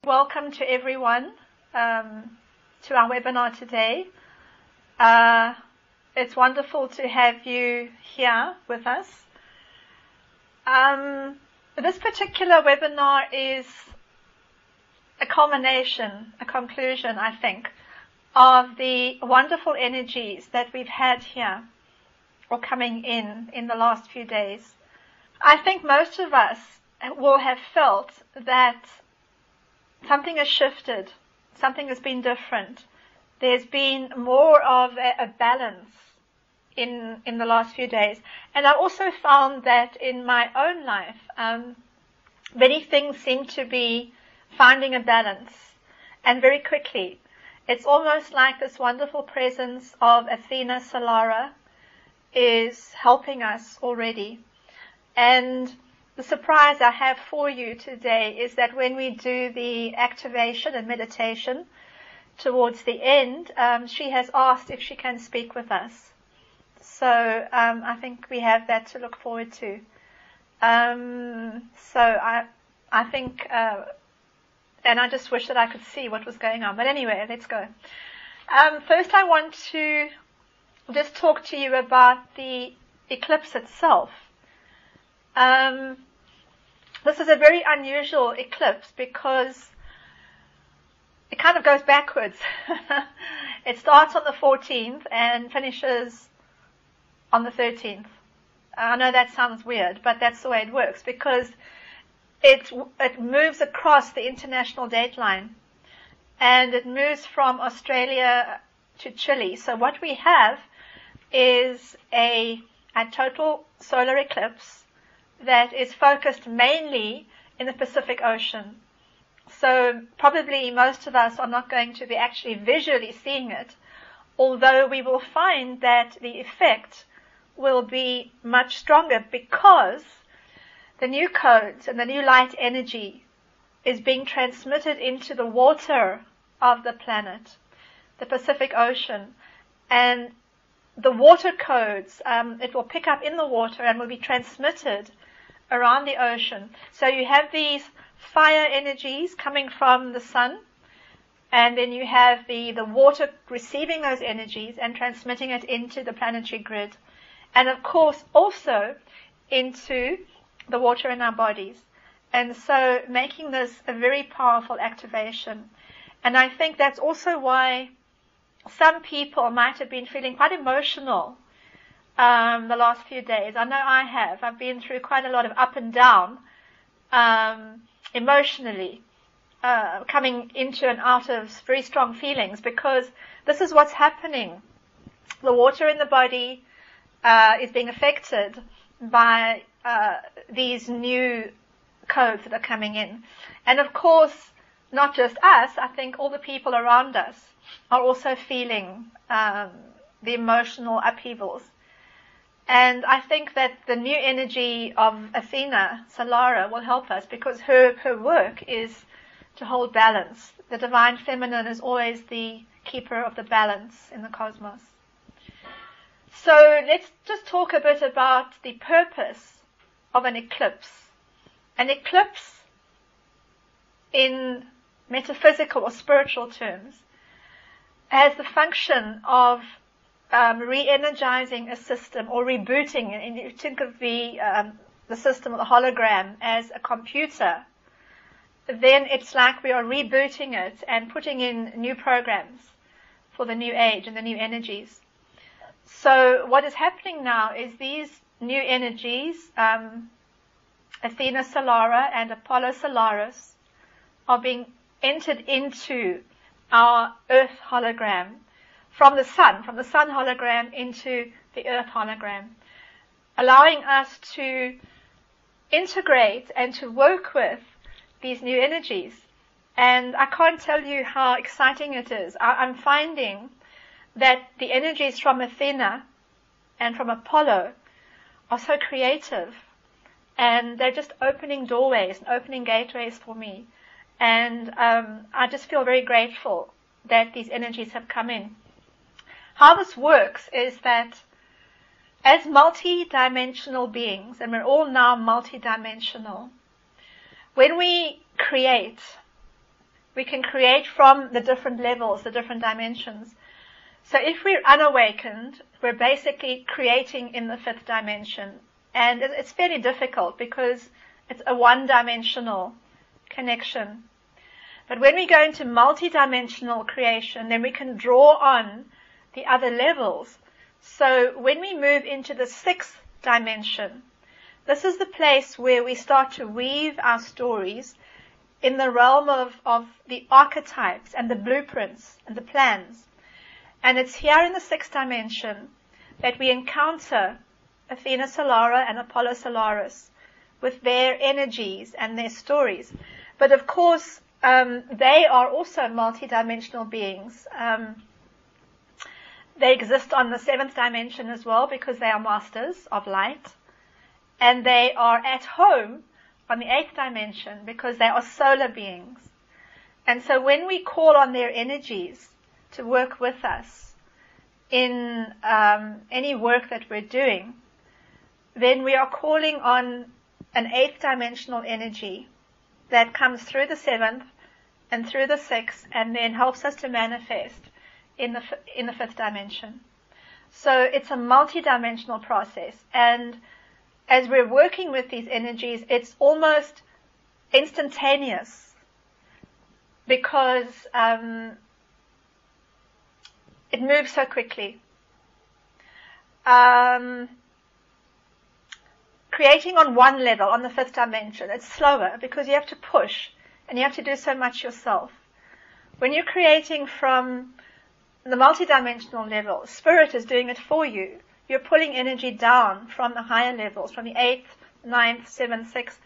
Welcome to everyone to our webinar today. It's wonderful to have you here with us. This particular webinar is a culmination, a conclusion, I think, of the wonderful energies that we've had here or coming in the last few days. I think most of us will have felt that something has shifted, something has been different. There's been more of a balance in the last few days. And I also found that in my own life, many things seem to be finding a balance, and very quickly. It's almost like this wonderful presence of Athena Solara is helping us already. And the surprise I have for you today is that when we do the activation and meditation towards the end, she has asked if she can speak with us. So I think we have that to look forward to. So I think, and I just wish that I could see what was going on. But anyway, let's go. First I want to just talk to you about the eclipse itself. This is a very unusual eclipse because it kind of goes backwards. It starts on the 14th and finishes on the 13th. I know that sounds weird, but that's the way it works because it moves across the international date line and it moves from Australia to Chile. So what we have is a total solar eclipse that is focused mainly in the Pacific Ocean. So probably most of us are not going to be actually visually seeing it, although we will find that the effect will be much stronger because the new codes and the new light energy is being transmitted into the water of the planet, the Pacific Ocean, and the water codes, it will pick up in the water and will be transmitted around the ocean. So you have these fire energies coming from the sun, and then you have the water receiving those energies and transmitting it into the planetary grid, and of course also into the water in our bodies, and so making this a very powerful activation. And I think that's also why some people might have been feeling quite emotional the last few days. I know I have. I've been through quite a lot of up and down emotionally, coming into and out of very strong feelings because this is what's happening. The water in the body is being affected by these new codes that are coming in. And of course, not just us, I think all the people around us are also feeling the emotional upheavals. And I think that the new energy of Athena Solara will help us because her work is to hold balance. The divine feminine is always the keeper of the balance in the cosmos. So let's just talk a bit about the purpose of an eclipse. An eclipse, in metaphysical or spiritual terms, has the function of re-energizing a system or rebooting. And you think of the system of the hologram as a computer, then it's like we are rebooting it and putting in new programs for the new age and the new energies. So what is happening now is these new energies, Athena Solara and Apollo Solaris, are being entered into our Earth hologram from the sun hologram into the Earth hologram, allowing us to integrate and to work with these new energies. And I can't tell you how exciting it is. I'm finding that the energies from Athena and from Apollo are so creative, and they're just opening doorways and opening gateways for me. And I just feel very grateful that these energies have come in. How this works is that as multi-dimensional beings, and we're all now multi-dimensional, when we create, We can create from the different levels, the different dimensions. So if we're unawakened, we're basically creating in the fifth dimension. And it's fairly difficult because it's a one-dimensional connection. But when we go into multi-dimensional creation, then we can draw on the other levels. So when we move into the sixth dimension, this is the place where we start to weave our stories in the realm of the archetypes and the blueprints and the plans. And it's here in the sixth dimension that we encounter Athena Solara and Apollo Solaris with their energies and their stories. But of course, they are also multi-dimensional beings. They exist on the seventh dimension as well because they are masters of light. And they are at home on the eighth dimension because they are solar beings. And so when we call on their energies to work with us in any work that we're doing, then we are calling on an eighth dimensional energy that comes through the seventh and through the sixth and then helps us to manifest in the fifth dimension. So it's a multi-dimensional process, and as we're working with these energies, it's almost instantaneous because it moves so quickly. Creating on one level, on the fifth dimension, it's slower because you have to push and you have to do so much yourself. When you're creating from the multidimensional level, Spirit is doing it for you. You're pulling energy down from the higher levels, from the 8th, 9th, 7th, 6th,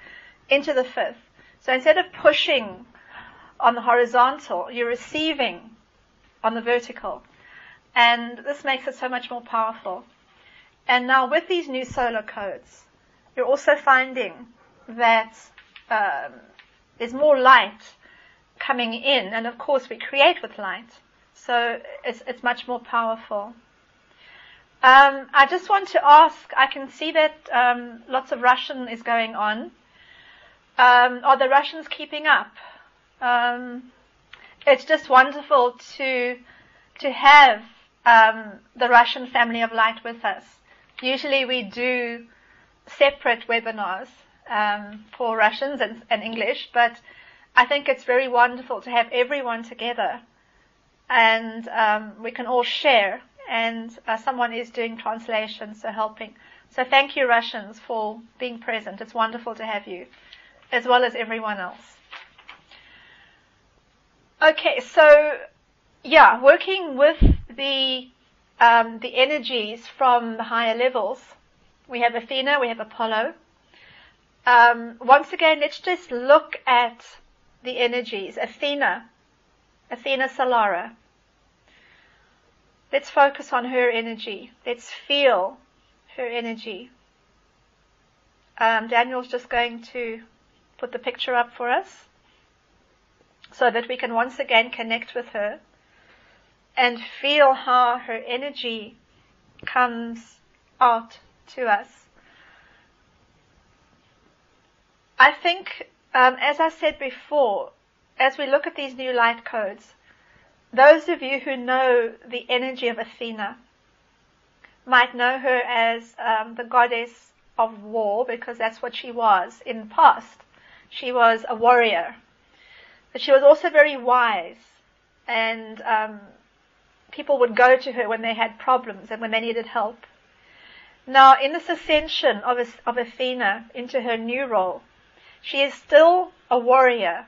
into the 5th. So instead of pushing on the horizontal, you're receiving on the vertical. And this makes it so much more powerful. And now with these new solar codes, you're also finding that there's more light coming in. And of course we create with light. So it's much more powerful. I just want to ask, I can see that lots of Russian is going on. Are the Russians keeping up? It's just wonderful to have the Russian family of light with us. Usually we do separate webinars for Russians and English, but I think it's very wonderful to have everyone together and we can all share, and someone is doing translation, so helping. So thank you, Russians, for being present. It's wonderful to have you, as well as everyone else. Okay, so yeah, working with the energies from the higher levels. We have Athena, we have Apollo. Once again, let's just look at the energies. Athena Solara. Let's focus on her energy. Let's feel her energy. Daniel's just going to put the picture up for us so that we can once again connect with her and feel how her energy comes out to us. I think, as I said before, as we look at these new light codes, those of you who know the energy of Athena might know her as the goddess of war, because that's what she was in the past. She was a warrior, but she was also very wise, and people would go to her when they had problems and when they needed help. Now, in this ascension of Athena into her new role, she is still a warrior,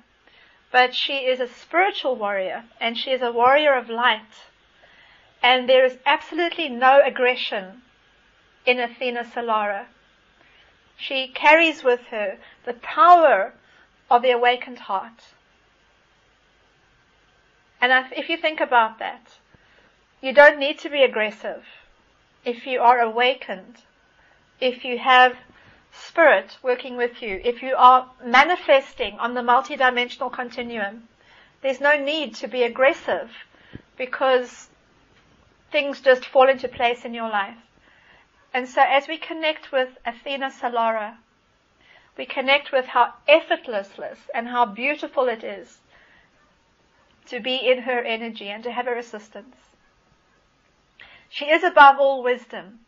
but she is a spiritual warrior, and she is a warrior of light. And there is absolutely no aggression in Athena Solara. She carries with her the power of the awakened heart. And if you think about that, you don't need to be aggressive. If you are awakened, if you have Spirit working with you, if you are manifesting on the multidimensional continuum, there's no need to be aggressive because things just fall into place in your life. And so as we connect with Athena Solara, we connect with how effortless and how beautiful it is to be in her energy and to have her assistance. She is above all wisdom.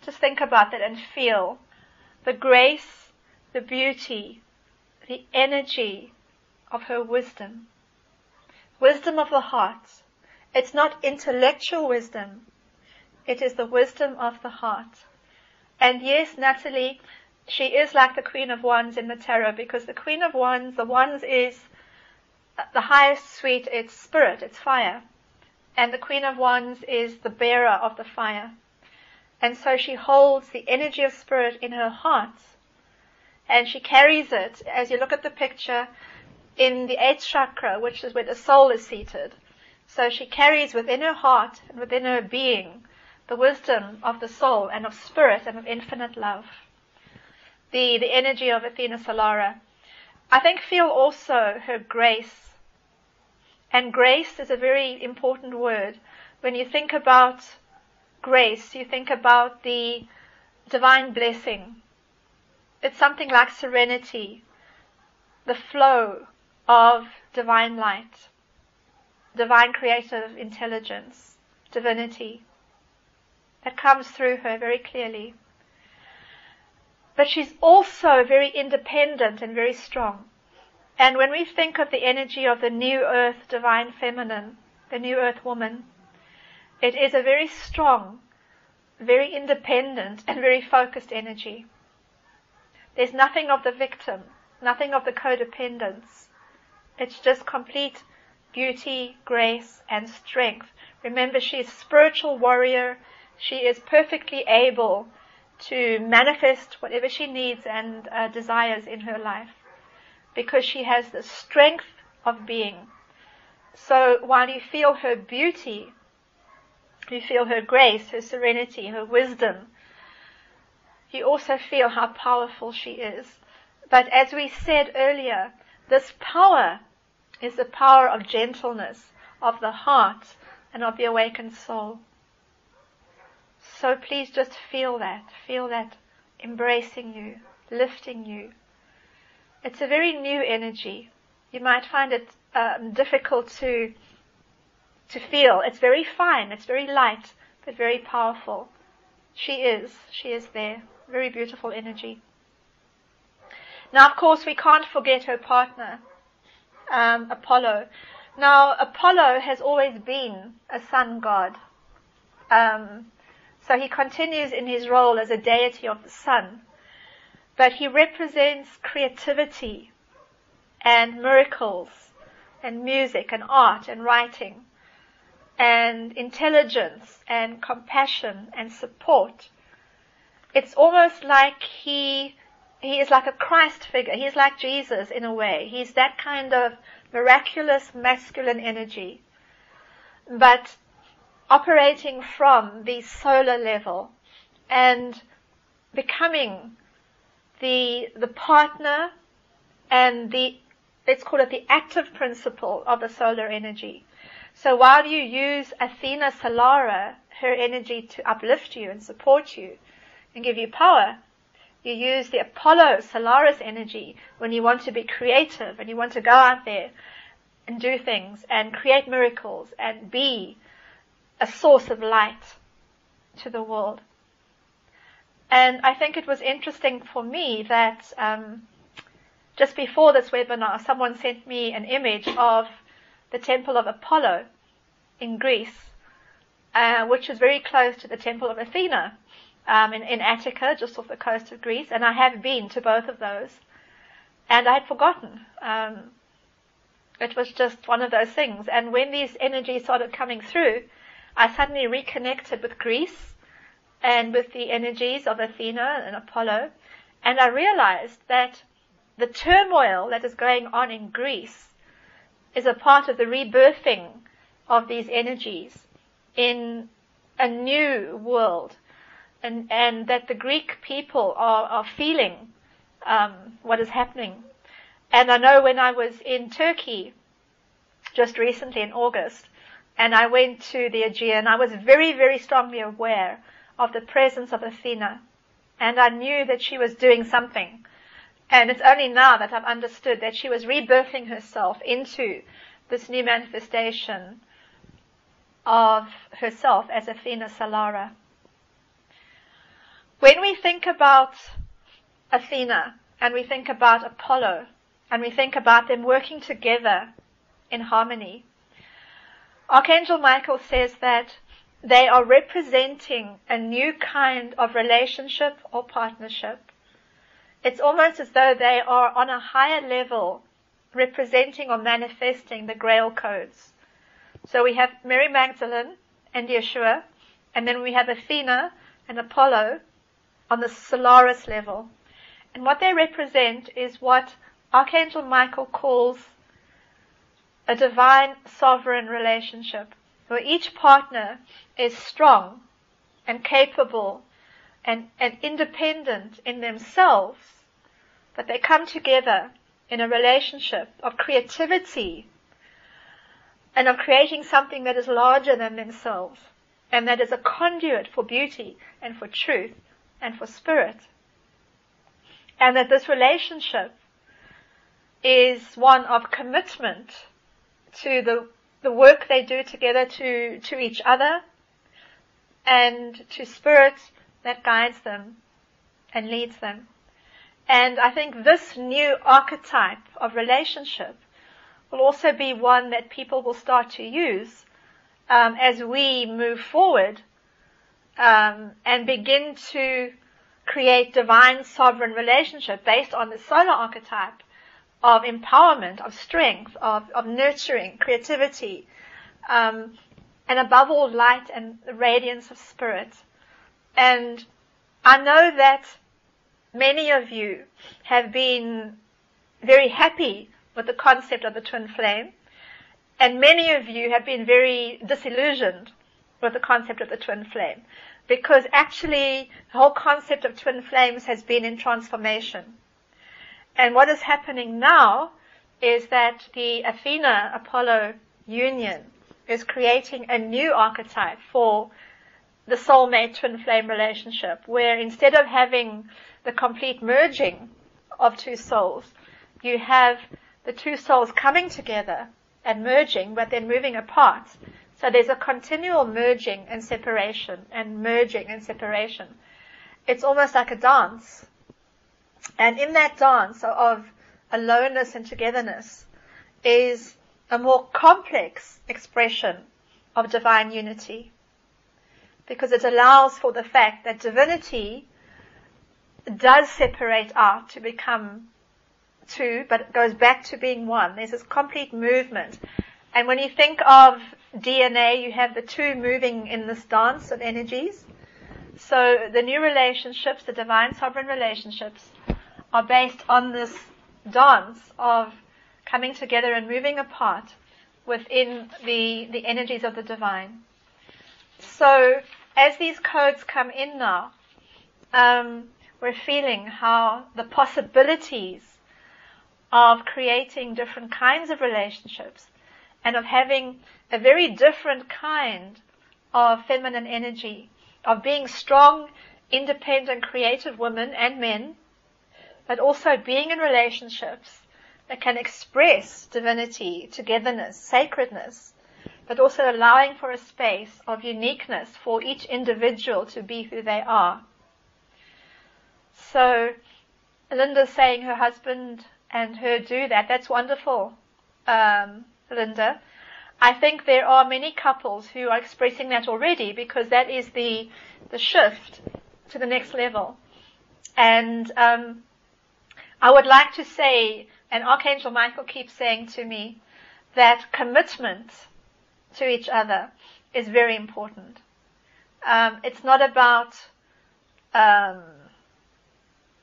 Just think about that and feel the grace, the beauty, the energy of her wisdom. Wisdom of the heart. It's not intellectual wisdom. It is the wisdom of the heart. And yes, Natalie, she is like the Queen of Wands in the tarot, because the Queen of Wands, the Wands is the highest suite, it's spirit, it's fire. And the Queen of Wands is the bearer of the fire. And so she holds the energy of spirit in her heart. And she carries it, as you look at the picture, in the 8th chakra, which is where the soul is seated. So she carries within her heart and within her being the wisdom of the soul and of spirit and of infinite love. The energy of Athena Solara. I think feel also her grace. And grace is a very important word. When you think about grace, you think about the divine blessing. It's something like serenity, the flow of divine light, divine creative intelligence, divinity that comes through her very clearly. But she's also very independent and very strong. And when we think of the energy of the new earth divine feminine, the new earth woman, it is a very strong, very independent and very focused energy. There's nothing of the victim, nothing of the codependence. It's just complete beauty, grace and strength. Remember, she is a spiritual warrior. She is perfectly able to manifest whatever she needs and desires in her life, because she has the strength of being. So while you feel her beauty, you feel her grace, her serenity, her wisdom, you also feel how powerful she is. But as we said earlier, this power is the power of gentleness, of the heart, and of the awakened soul. So please just feel that embracing you, lifting you. It's a very new energy. You might find it difficult to feel. It's very fine, it's very light, but very powerful. She is there. Very beautiful energy. Now, of course, we can't forget her partner, Apollo. Now, Apollo has always been a sun god. So he continues in his role as a deity of the sun. But he represents creativity and miracles and music and art and writing and intelligence and compassion and support. It's almost like he is like a Christ figure. He's like Jesus in a way. He's that kind of miraculous masculine energy, but operating from the solar level and becoming the partner and let's call it the active principle of the solar energy. So while you use Athena Solara, her energy to uplift you and support you and give you power, you use the Apollo Solaris energy when you want to be creative and you want to go out there and do things and create miracles and be a source of light to the world. And I think it was interesting for me that just before this webinar, someone sent me an image of the Temple of Apollo in Greece, which is very close to the Temple of Athena in Attica, just off the coast of Greece. And I have been to both of those, and I had forgotten. It was just one of those things. And when these energies started coming through, I suddenly reconnected with Greece and with the energies of Athena and Apollo. And I realized that the turmoil that is going on in Greece is a part of the rebirthing of these energies in a new world. And that the Greek people are feeling what is happening. And I know when I was in Turkey just recently in August, and I went to the Aegean, I was very, very strongly aware of the presence of Athena. And I knew that she was doing something. And it's only now that I've understood that she was rebirthing herself into this new manifestation of herself as Athena Solara. When we think about Athena, and we think about Apollo, and we think about them working together in harmony, Archangel Michael says that they are representing a new kind of relationship or partnership. It's almost as though they are on a higher level representing or manifesting the Grail codes. So we have Mary Magdalene and Yeshua, and then we have Athena and Apollo on the Solaris level. And what they represent is what Archangel Michael calls a divine sovereign relationship, where each partner is strong and capable and independent in themselves, but they come together in a relationship of creativity and of creating something that is larger than themselves, and that is a conduit for beauty and for truth and for spirit. And that this relationship is one of commitment to the work they do together to each other and to spirit that guides them and leads them. And I think this new archetype of relationship will also be one that people will start to use as we move forward and begin to create divine sovereign relationship based on the solar archetype of empowerment, of strength, of nurturing, creativity, and above all light and the radiance of spirit. And I know that many of you have been very happy with the concept of the twin flame, and many of you have been very disillusioned with the concept of the twin flame, because actually the whole concept of twin flames has been in transformation. And what is happening now is that the Athena-Apollo union is creating a new archetype for the soulmate twin flame relationship, where instead of having the complete merging of two souls, you have the two souls coming together and merging, but then moving apart. So there's a continual merging and separation and merging and separation. It's almost like a dance. And in that dance of aloneness and togetherness is a more complex expression of divine unity, because it allows for the fact that divinity does separate out to become two, but it goes back to being one. There's this complete movement. And when you think of DNA, you have the two moving in this dance of energies. So the new relationships, the divine sovereign relationships, are based on this dance of coming together and moving apart within the energies of the divine. So as these codes come in now, we're feeling how the possibilities of creating different kinds of relationships and of having a very different kind of feminine energy, of being strong, independent, creative women and men, but also being in relationships that can express divinity, togetherness, sacredness, but also allowing for a space of uniqueness for each individual to be who they are. So Linda's saying her husband and her do that. That's wonderful, Linda. I think there are many couples who are expressing that already, because that is the shift to the next level. And I would like to say, and Archangel Michael keeps saying to me, that commitment to each other is very important. It's not about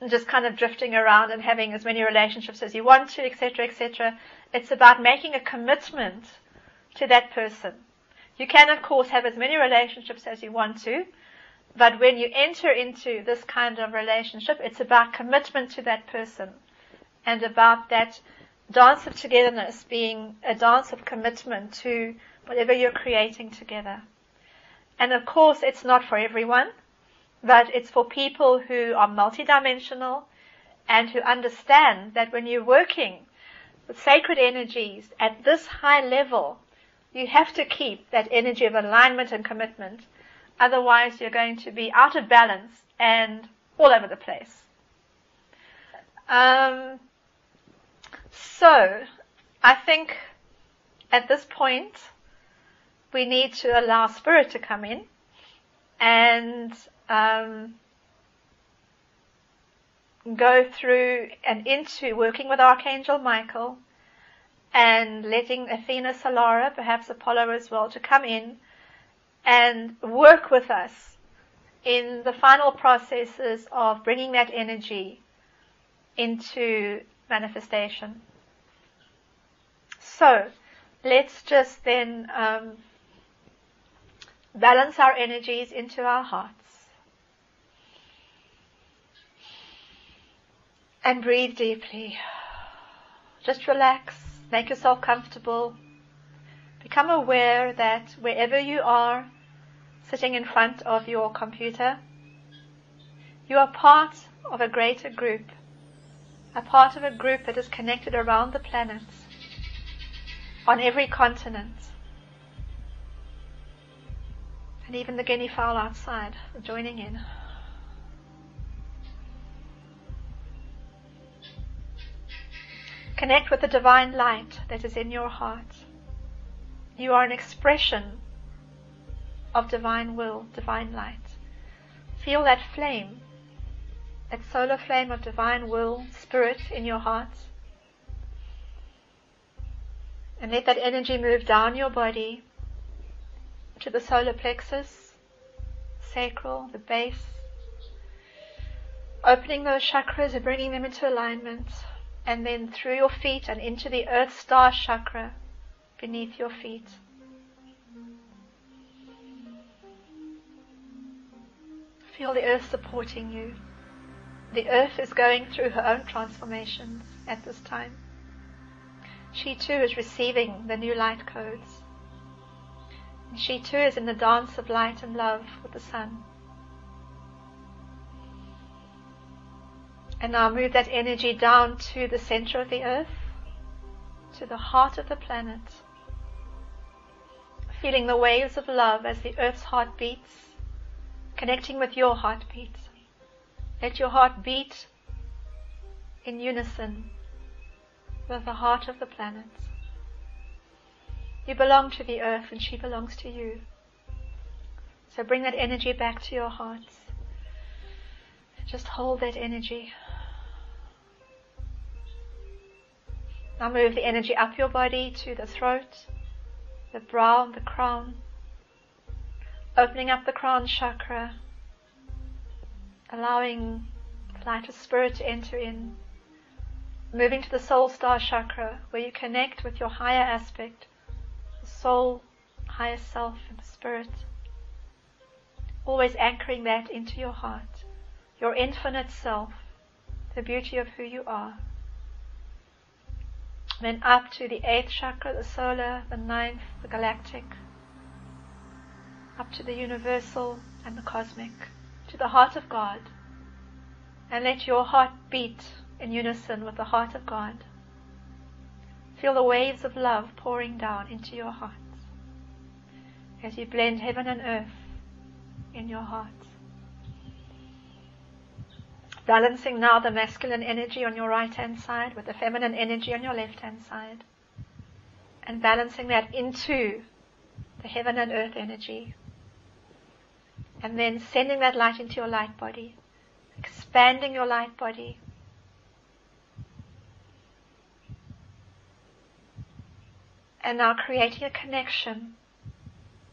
just kind of drifting around and having as many relationships as you want to, etc., etc. It's about making a commitment to that person. You can, of course, have as many relationships as you want to, but when you enter into this kind of relationship, it's about commitment to that person and about that dance of togetherness being a dance of commitment to whatever you're creating together. And of course, it's not for everyone, but it's for people who are multidimensional and who understand that when you're working with sacred energies at this high level, you have to keep that energy of alignment and commitment. Otherwise, you're going to be out of balance and all over the place. So, I think at this point, we need to allow Spirit to come in and go through and into working with Archangel Michael and letting Athena Solara, perhaps Apollo as well, to come in and work with us in the final processes of bringing that energy into manifestation. So, let's just then balance our energies into our hearts. And breathe deeply. Just relax. Make yourself comfortable. Become aware that wherever you are, sitting in front of your computer, you are part of a greater group. A part of a group that is connected around the planet, on every continent. And even the guinea fowl outside are joining in. Connect with the divine light that is in your heart. You are an expression of divine will, divine light. Feel that flame, that solar flame of divine will, spirit in your heart. And let that energy move down your body to the solar plexus, sacral, the base, opening those chakras and bringing them into alignment, and then through your feet and into the earth star chakra beneath your feet. Feel the earth supporting you. The earth is going through her own transformations at this time. She too is receiving the new light codes. And she too is in the dance of light and love with the sun. And now move that energy down to the center of the earth, to the heart of the planet. Feeling the waves of love as the earth's heart beats, connecting with your heartbeat. Let your heart beat in unison with the heart of the planet. You belong to the earth and she belongs to you. So bring that energy back to your hearts. Just hold that energy. Now move the energy up your body to the throat, the brow, the crown. Opening up the crown chakra, allowing the light of spirit to enter in. Moving to the soul star chakra, where you connect with your higher aspect, the soul, higher self, and the spirit. Always anchoring that into your heart, your infinite self, the beauty of who you are. Then up to the 8th chakra, the solar, the 9th, the galactic. Up to the universal and the cosmic, to the heart of God. And let your heart beat in unison with the heart of God. Feel the waves of love pouring down into your hearts as you blend heaven and earth in your heart. Balancing now the masculine energy on your right hand side with the feminine energy on your left hand side. And balancing that into the heaven and earth energy. And then sending that light into your light body. Expanding your light body. And now creating a connection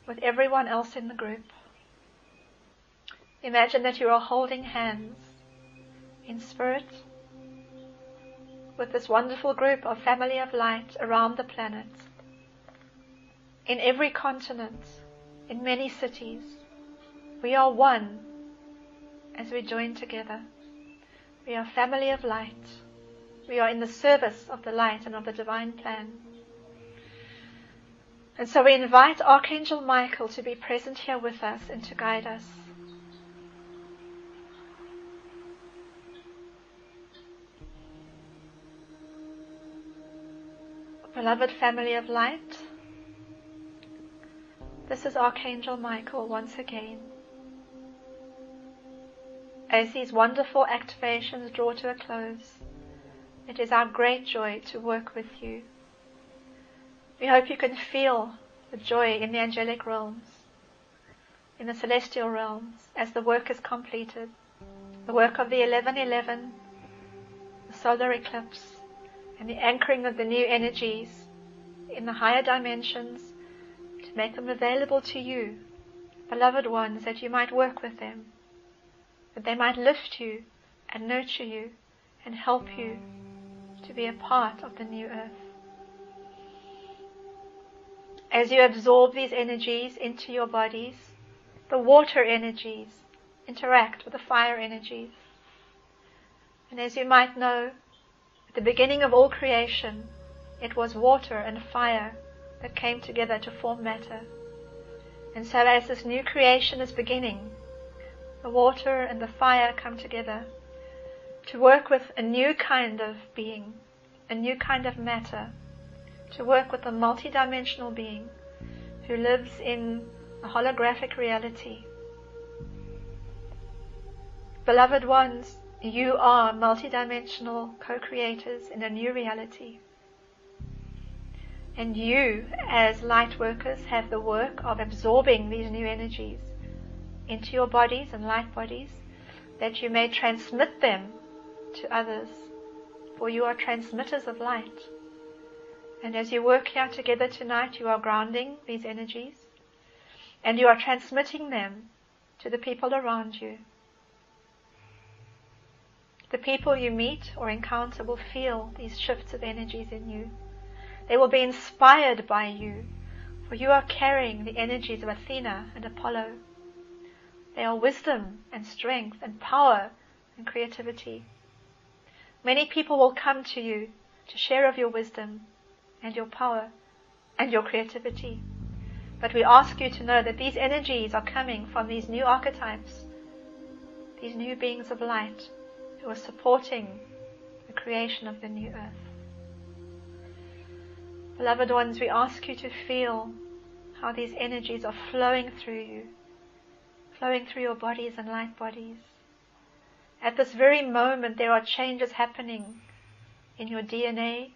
with everyone else in the group. Imagine that you are holding hands in spirit with this wonderful group of family of light around the planet. In every continent, in many cities, we are one as we join together. We are family of light. We are in the service of the light and of the divine plan. And so we invite Archangel Michael to be present here with us and to guide us. Beloved family of light, this is Archangel Michael once again. As these wonderful activations draw to a close, it is our great joy to work with you. We hope you can feel the joy in the angelic realms, in the celestial realms, as the work is completed. The work of the 11:11, the solar eclipse, and the anchoring of the new energies in the higher dimensions to make them available to you, beloved ones, that you might work with them, that they might lift you and nurture you and help you to be a part of the new earth. As you absorb these energies into your bodies, the water energies interact with the fire energies. And as you might know, at the beginning of all creation, it was water and fire that came together to form matter. And so as this new creation is beginning, the water and the fire come together to work with a new kind of being, a new kind of matter, to work with a multidimensional being who lives in a holographic reality. Beloved ones, you are multidimensional co-creators in a new reality. And you, as light workers, have the work of absorbing these new energies into your bodies and light bodies, that you may transmit them to others, for you are transmitters of light. And as you work here together tonight, you are grounding these energies, and you are transmitting them to the people around you. The people you meet or encounter will feel these shifts of energies in you. They will be inspired by you, for you are carrying the energies of Athena and Apollo. They are wisdom and strength and power and creativity. Many people will come to you to share of your wisdom and your power and your creativity. But we ask you to know that these energies are coming from these new archetypes, these new beings of light who are supporting the creation of the new earth. Beloved ones, we ask you to feel how these energies are flowing through you, flowing through your bodies and light bodies. At this very moment, there are changes happening in your DNA,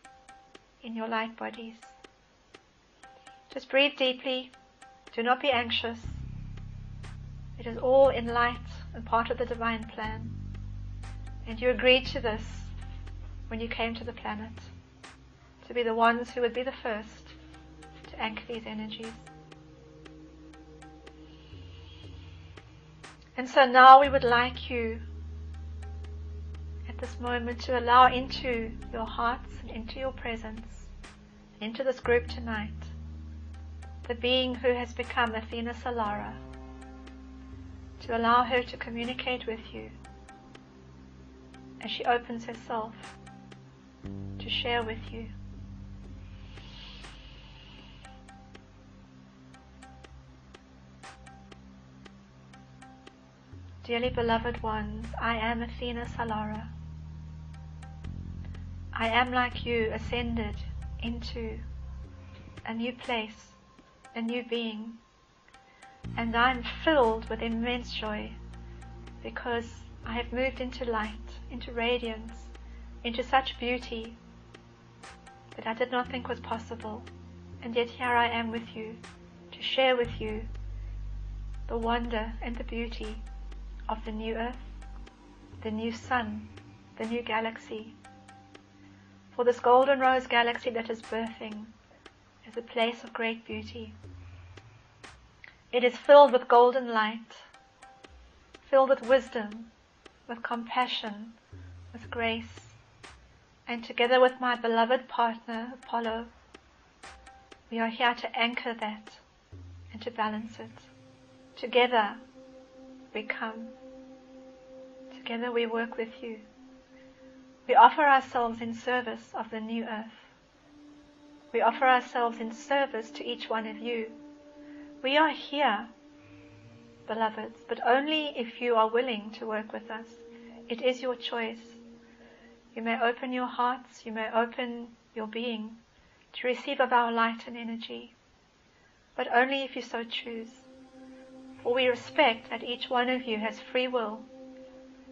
in your light bodies. Just breathe deeply. Do not be anxious. It is all in light and part of the divine plan. And you agreed to this when you came to the planet, to be the ones who would be the first to anchor these energies. And so now we would like you at this moment to allow into your hearts and into your presence, into this group tonight, the being who has become Athena Solara, to allow her to communicate with you as she opens herself to share with you. Dearly beloved ones, I am Athena Solara. I am like you, ascended into a new place, a new being. And I am filled with immense joy because I have moved into light, into radiance, into such beauty that I did not think was possible. And yet here I am with you to share with you the wonder and the beauty of the new earth, the new sun, the new galaxy. For this golden rose galaxy that is birthing is a place of great beauty. It is filled with golden light, filled with wisdom, with compassion, with grace. And together with my beloved partner, Apollo, we are here to anchor that and to balance it. Together we come. Together we work with you. We offer ourselves in service of the new earth. We offer ourselves in service to each one of you. We are here, beloveds, but only if you are willing to work with us. It is your choice. You may open your hearts, you may open your being to receive of our light and energy, but only if you so choose. For we respect that each one of you has free will,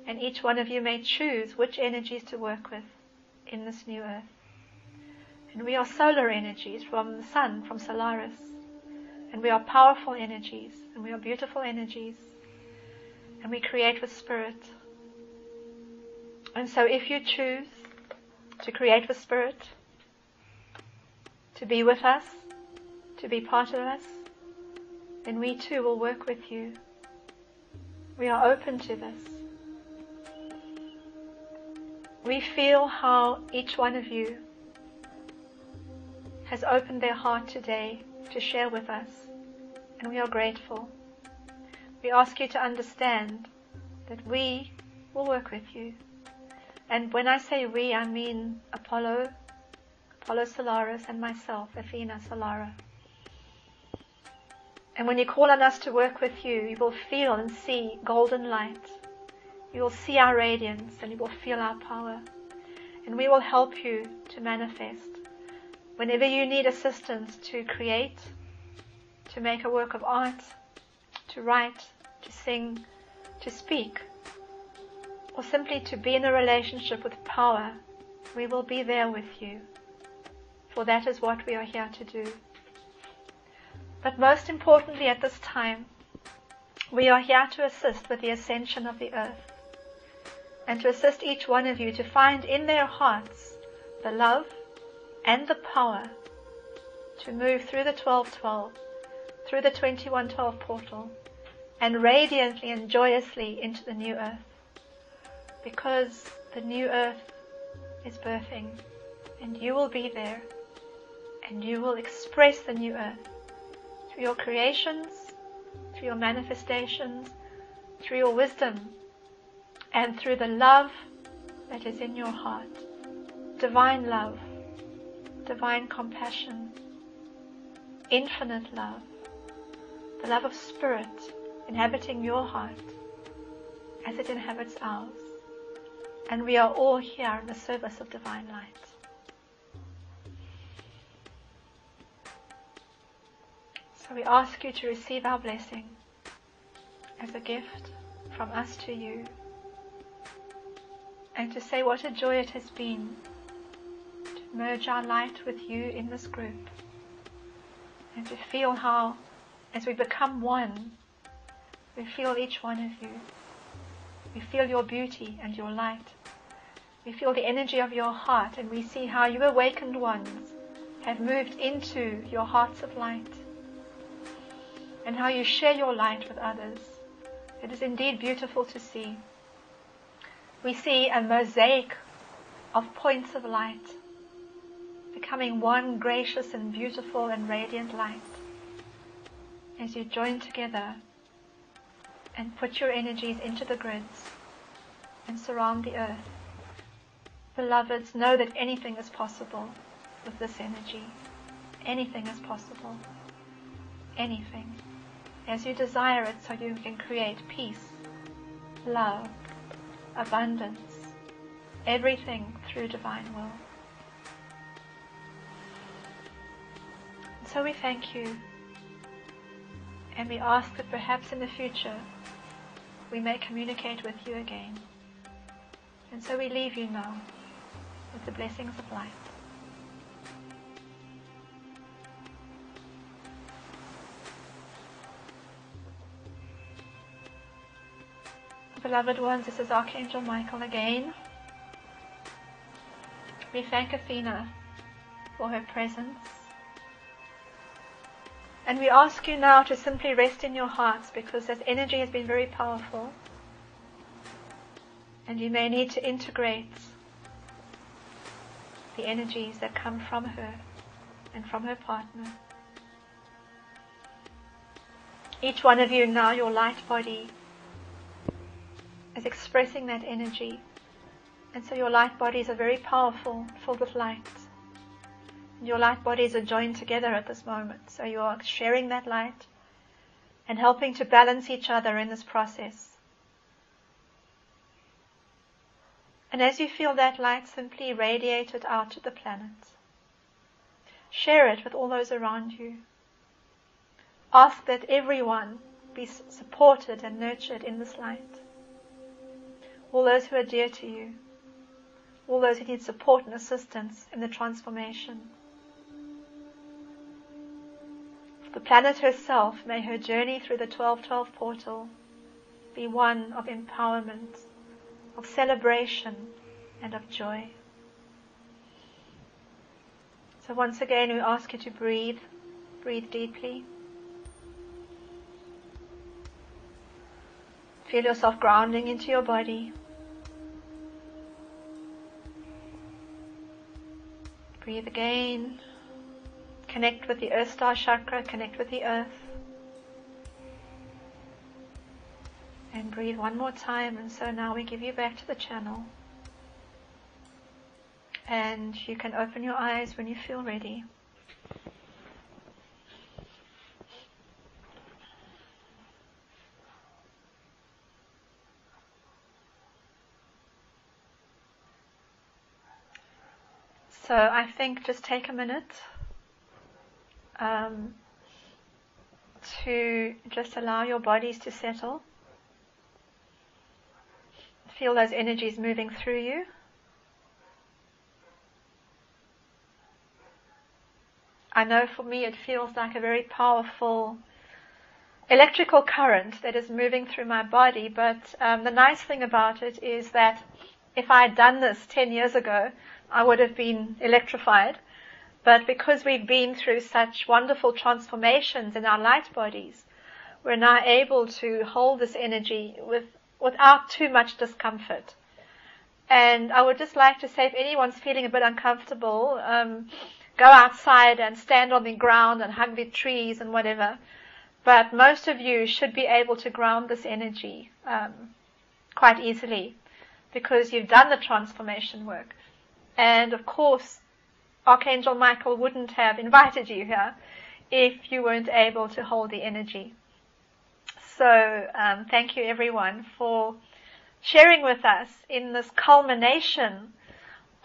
and each one of you may choose which energies to work with in this new earth. And we are solar energies from the sun, from Solaris. And we are powerful energies, and we are beautiful energies, and we create with spirit. And so if you choose to create with spirit, to be with us, to be part of us, then we too will work with you. We are open to this. We feel how each one of you has opened their heart today to share with us, and we are grateful. We ask you to understand that we will work with you. And when I say we, I mean Apollo Solaris, and myself, Athena Solara. And when you call on us to work with you, you will feel and see golden light. You will see our radiance, and you will feel our power. And we will help you to manifest. Whenever you need assistance to create, to make a work of art, to write, to sing, to speak, or simply to be in a relationship with power, we will be there with you. For that is what we are here to do. But most importantly at this time, we are here to assist with the ascension of the earth, and to assist each one of you to find in their hearts the love and the power to move through the 1212, through the 2112 portal, and radiantly and joyously into the new earth. Because the new earth is birthing, and you will be there, and you will express the new earth through your creations, through your manifestations, through your wisdom, and through the love that is in your heart. Divine love, divine compassion, infinite love, the love of spirit inhabiting your heart as it inhabits ours. And we are all here in the service of divine light. So we ask you to receive our blessing as a gift from us to you, and to say what a joy it has been to merge our light with you in this group, and to feel how, as we become one, we feel each one of you. We feel your beauty and your light. We feel the energy of your heart, and we see how you awakened ones have moved into your hearts of light, and how you share your light with others. It is indeed beautiful to see. We see a mosaic of points of light, becoming one gracious and beautiful and radiant light, as you join together and put your energies into the grids and surround the earth. Beloveds, know that anything is possible with this energy. Anything is possible. Anything. As you desire it, so you can create peace, love, abundance, everything through divine will. And so we thank you, and we ask that perhaps in the future we may communicate with you again. And so we leave you now with the blessings of light. Beloved ones, this is Archangel Michael again. We thank Athena for her presence. And we ask you now to simply rest in your hearts, because this energy has been very powerful. And you may need to integrate the energies that come from her and from her partner. Each one of you now, your light body is expressing that energy. And so your light bodies are very powerful, filled with light. And your light bodies are joined together at this moment. So you are sharing that light and helping to balance each other in this process. And as you feel that light, simply radiate it out to the planet. Share it with all those around you. Ask that everyone be supported and nurtured in this light. All those who are dear to you. All those who need support and assistance in the transformation. For the planet herself, may her journey through the 1212 portal be one of empowerment, of celebration, and of joy. So once again, we ask you to breathe. Breathe deeply. Feel yourself grounding into your body. Breathe again. Connect with the Earth Star Chakra. Connect with the Earth. And breathe one more time. And so now we give you back to the channel. And you can open your eyes when you feel ready. So I think just take a minute to just allow your bodies to settle. Feel those energies moving through you. I know for me it feels like a very powerful electrical current that is moving through my body, but the nice thing about it is that if I had done this 10 years ago, I would have been electrified. But because we've been through such wonderful transformations in our light bodies, we're now able to hold this energy without too much discomfort. And I would just like to say, if anyone's feeling a bit uncomfortable, go outside and stand on the ground and hug the trees and whatever. But most of you should be able to ground this energy quite easily, because you've done the transformation work. And of course, Archangel Michael wouldn't have invited you here if you weren't able to hold the energy. So thank you everyone for sharing with us in this culmination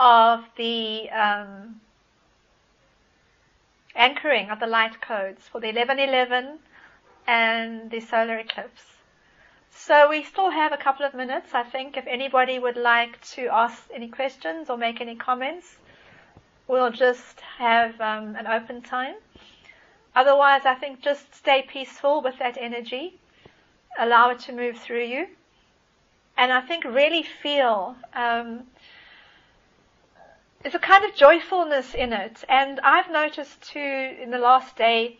of the anchoring of the light codes for the 1111 and the solar eclipse. So we still have a couple of minutes, I think, if anybody would like to ask any questions or make any comments. We'll just have an open time. Otherwise, I think just stay peaceful with that energy. Allow it to move through you. And I think really feel there's a kind of joyfulness in it. And I've noticed too in the last day,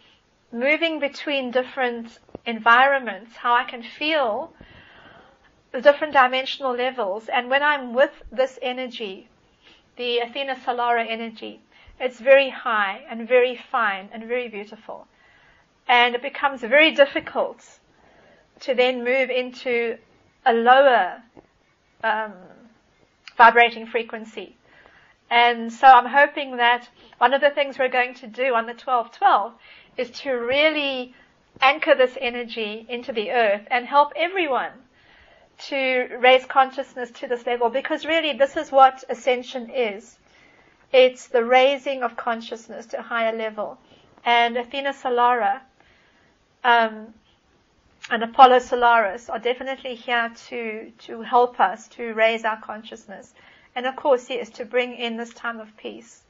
moving between different environments, how I can feel the different dimensional levels. And when I'm with this energy, the Athena Solara Energy, it's very high and very fine and very beautiful. And it becomes very difficult to then move into a lower vibrating frequency. And so I'm hoping that one of the things we're going to do on the 1212 is to really anchor this energy into the earth and help everyone to raise consciousness to this level, because really this is what ascension is. It's the raising of consciousness to a higher level. And Athena Solara and Apollo Solaris are definitely here to help us to raise our consciousness. And of course, yes, to bring in this time of peace.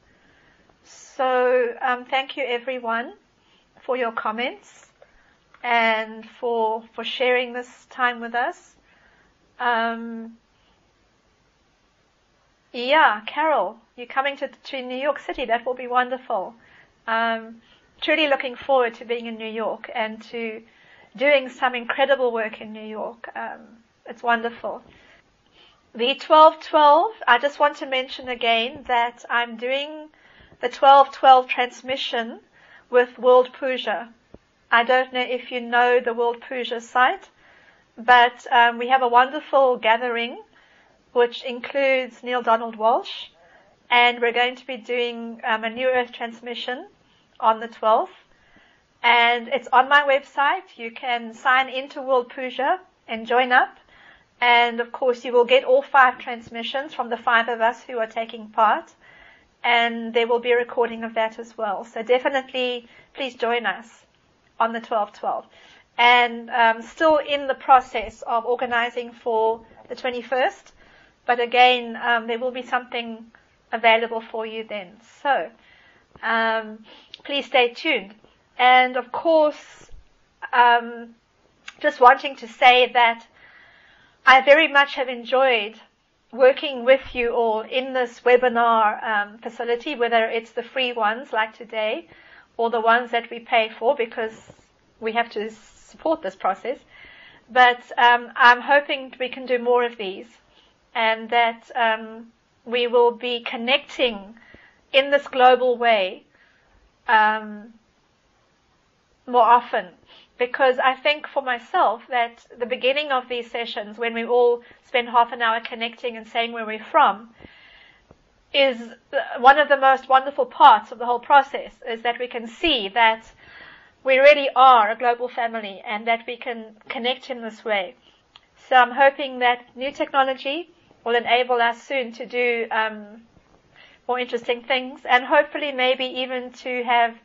So thank you everyone for your comments and for sharing this time with us. Yeah, Carol, you're coming to New York City. That will be wonderful. Truly looking forward to being in New York and to doing some incredible work in New York. It's wonderful. The 1212, I just want to mention again that I'm doing the 1212 transmission with World Puja. I don't know if you know the World Puja site, but we have a wonderful gathering which includes Neil Donald Walsh, and we're going to be doing a New Earth transmission on the 12th, and it's on my website. You can sign into World Puja and join up, and of course you will get all 5 transmissions from the 5 of us who are taking part. and there will be a recording of that as well. So definitely, please join us on the 12/12. And still in the process of organizing for the 21st, but again, there will be something available for you then. So please stay tuned. And of course, just wanting to say that I very much have enjoyed working with you all in this webinar facility, whether it's the free ones like today or the ones that we pay for because we have to support this process. But I'm hoping we can do more of these, and that we will be connecting in this global way more often. Because I think for myself that the beginning of these sessions, when we all spend half an hour connecting and saying where we're from, is one of the most wonderful parts of the whole process, is that we can see that we really are a global family and that we can connect in this way. So I'm hoping that new technology will enable us soon to do more interesting things, and hopefully maybe even to have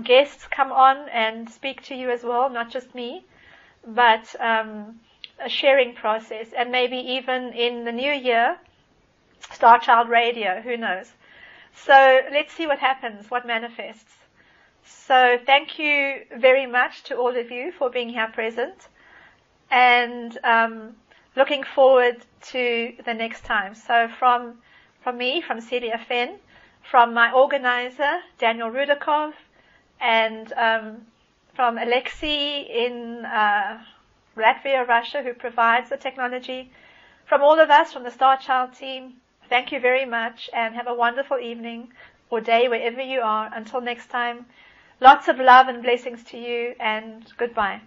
guests come on and speak to you as well, not just me, but a sharing process, and maybe even in the new year, Star Child Radio, who knows. So let's see what happens, what manifests. So thank you very much to all of you for being here present, and looking forward to the next time. So from me, from Celia Fenn, from my organizer, Daniel Rudakov, and from Alexei in Latvia, Russia, who provides the technology. From all of us, from the Star Child team, thank you very much, and have a wonderful evening or day wherever you are. Until next time, lots of love and blessings to you, and goodbye.